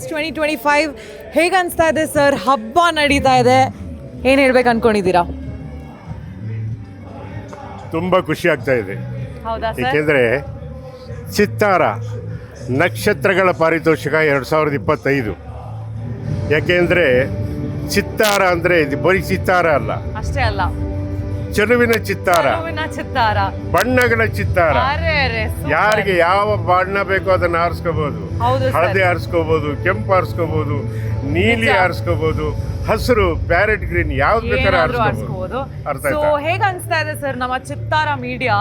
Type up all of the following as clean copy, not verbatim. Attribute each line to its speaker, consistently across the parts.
Speaker 1: March 2025. ಹೇಗೆ ಅನಿಸ್ತಾ ಇದೆ ಸರ್? ಹಬ್ಬ ನಡೀತಾ ಇದೆ, ಏನು ಹೇಳ್ಬೇಕು ಅನ್ಕೊಂಡಿದ್ದೀರಾ?
Speaker 2: ತುಂಬ ಖುಷಿ ಆಗ್ತಾ ಇದೆ.
Speaker 1: ಹೌದಾ ಸರ್?
Speaker 2: ಏಕೆಂದರೆ ಚಿತ್ತಾರ ನಕ್ಷತ್ರಗಳ ಪಾರಿತೋಷಿಕ 2025. ಯಾಕೆಂದರೆ ಚಿತ್ತಾರ ಅಂದರೆ ಇದು ಬರೀ ಚಿತ್ತಾರ ಅಲ್ಲ,
Speaker 1: ಅಷ್ಟೇ ಅಲ್ಲ,
Speaker 2: ಚೆಲುವಿನ ಚಿತ್ತಾರ,
Speaker 1: ಚಿತ್ತಾರ,
Speaker 2: ಬಣ್ಣಗಳ ಚಿತ್ತಾರ.
Speaker 1: ಅರೆ ಅರೆ, super.
Speaker 2: ಯಾರಿಗೆ ಯಾವ ಬಣ್ಣ ಬೇಕೋ ಅದನ್ನು ಆರಿಸ್ಕೋಬಹುದು.
Speaker 1: ಹೌದು ಸರ್.
Speaker 2: ಹಳದಿ ಆರಿಸ್ಕೋಬಹುದು, ಕೆಂಪು ಆರಿಸ್ಕೋಬಹುದು, ನೀಲಿ
Speaker 1: ನಿಜ.
Speaker 2: ಆರಿಸ್ಕೋಬಹುದು, ಹಸಿರು, ಪ್ಯಾರೆಟ್ ಗ್ರೀನ್, ಯಾವ್ದು ಬೇಕಾದ್ರೂ
Speaker 1: ಏನಾದ್ರೂ
Speaker 2: ಆರಿಸ್ಕೋಬಹುದು. ಅರ್ಥ
Speaker 1: ಸೊ
Speaker 2: ಆಯ್ತಾ?
Speaker 1: ಹೇಗೆ ಅನಿಸ್ತಾ ಇದೆ ಸರ್ ನಮ್ಮ ಚಿತ್ತಾರ ಮೀಡಿಯಾ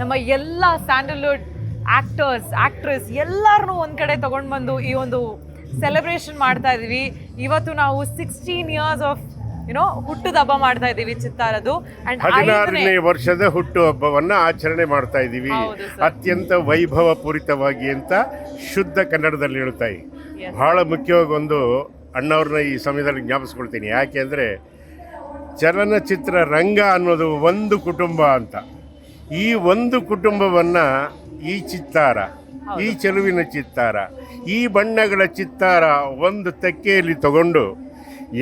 Speaker 1: ನಮ್ಮ ಎಲ್ಲ ಸ್ಯಾಂಡಲ್ವುಡ್ ಆಕ್ಟರ್ಸ್ ಆಕ್ಟ್ರೆಸ್ ಎಲ್ಲರನ್ನೂ ಒಂದ್ ಕಡೆ ತಗೊಂಡು ಬಂದು ಈ ಒಂದು ಸೆಲೆಬ್ರೇಷನ್ ಮಾಡ್ತಾ ಇದೀವಿ. ಇವತ್ತು ನಾವು 16 ಇಯರ್ಸ್ ಆಫ್ ಹುಟ್ಟದ ಹಬ್ಬ ಮಾಡ್ತಾ ಇದೀವಿ ಚಿತ್ತಾರದು. ಅಂಡ್
Speaker 2: 16ನೇ ವರ್ಷದ ಹುಟ್ಟುಹಬ್ಬವನ್ನ ಆಚರಣೆ ಮಾಡ್ತಾ ಇದ್ದೀವಿ.
Speaker 1: ಹೌದು ಸರ್.
Speaker 2: ಅತ್ಯಂತ ವೈಭವ ಪೂರಿತವಾಗಿ ಅಂತ ಶುದ್ಧ ಕನ್ನಡದಲ್ಲಿ ಹೇಳ್ತಾಯಿ.
Speaker 1: Yes.
Speaker 2: ಬಹಳ ಮುಖ್ಯವಾಗಿ ಒಂದು ಅಣ್ಣವ್ರನ್ನ ಈ ಸಮಯದಲ್ಲಿ ಜ್ಞಾಪಿಸ್ಕೊಳ್ತೀನಿ. ಯಾಕೆ ಅಂದರೆ ಚಲನಚಿತ್ರ ರಂಗ ಅನ್ನೋದು ಒಂದು ಕುಟುಂಬ ಅಂತ. ಈ ಒಂದು ಕುಟುಂಬವನ್ನು ಈ ಚಿತ್ತಾರ, ಈ ಚೆಲುವಿನ ಚಿತ್ತಾರ, ಈ ಬಣ್ಣಗಳ ಚಿತ್ತಾರ ಒಂದು ತೆಕ್ಕೆಯಲ್ಲಿ ತಗೊಂಡು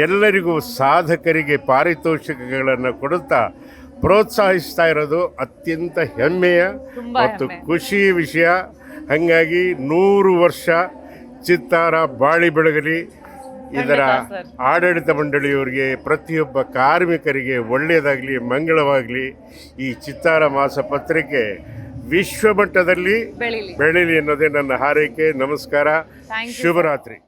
Speaker 2: ಎಲ್ಲರಿಗೂ ಸಾಧಕರಿಗೆ ಪಾರಿತೋಷಿಕಗಳನ್ನು ಕೊಡುತ್ತಾ ಪ್ರೋತ್ಸಾಹಿಸ್ತಾ ಇರೋದು ಅತ್ಯಂತ ಹೆಮ್ಮೆಯ ಮತ್ತು ಖುಷಿ ವಿಷಯ. ಹಾಗಾಗಿ 100 ವರ್ಷ ಚಿತ್ತಾರ ಬಾಳಿ ಬೆಳಗಲಿ. ಇದರ ಆಡಳಿತ ಮಂಡಳಿಯವರಿಗೆ, ಪ್ರತಿಯೊಬ್ಬ ಕಾರ್ಮಿಕರಿಗೆ ಒಳ್ಳೆಯದಾಗಲಿ, ಮಂಗಳವಾಗಲಿ. ಈ ಚಿತ್ತಾರ ಮಾಸ ಪತ್ರಿಕೆ ವಿಶ್ವಮಟ್ಟದಲ್ಲಿ ಬೆಳೀಲಿ ಅನ್ನೋದೇ ನನ್ನ ಹಾರೈಕೆ. ನಮಸ್ಕಾರ, ಶುಭರಾತ್ರಿ.